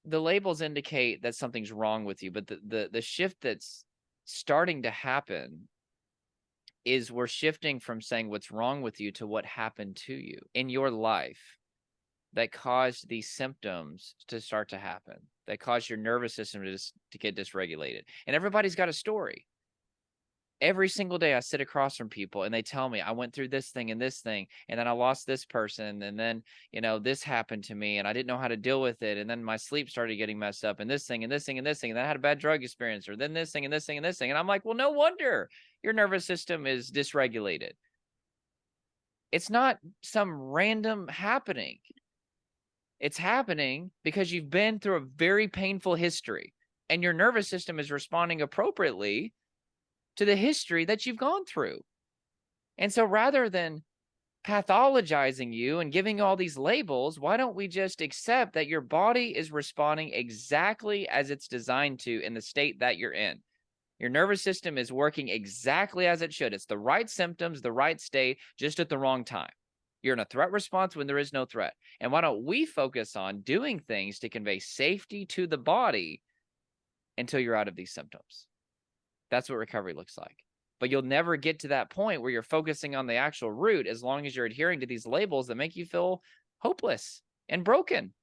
the labels indicate that something's wrong with you, but the shift that's starting to happen is we're shifting from saying what's wrong with you to what happened to you in your life that caused these symptoms to start to happen, that caused your nervous system to get dysregulated. And everybody's got a story. Every single day I sit across from people and they tell me I went through this thing, and then I lost this person, and then, this happened to me and I didn't know how to deal with it. And then my sleep started getting messed up, and this thing and this thing and this thing. And then I had a bad drug experience, or then this thing and this thing and this thing. And I'm like, well, no wonder your nervous system is dysregulated. It's not some random happening. It's happening because you've been through a very painful history and your nervous system is responding appropriately to the history that you've gone through. And so rather than pathologizing you and giving all these labels, why don't we just accept that your body is responding exactly as it's designed to in the state that you're in? Your nervous system is working exactly as it should. It's the right symptoms, the right state, just at the wrong time. You're in a threat response when there is no threat. And why don't we focus on doing things to convey safety to the body until you're out of these symptoms? That's what recovery looks like. But you'll never get to that point where you're focusing on the actual root as long as you're adhering to these labels that make you feel hopeless and broken.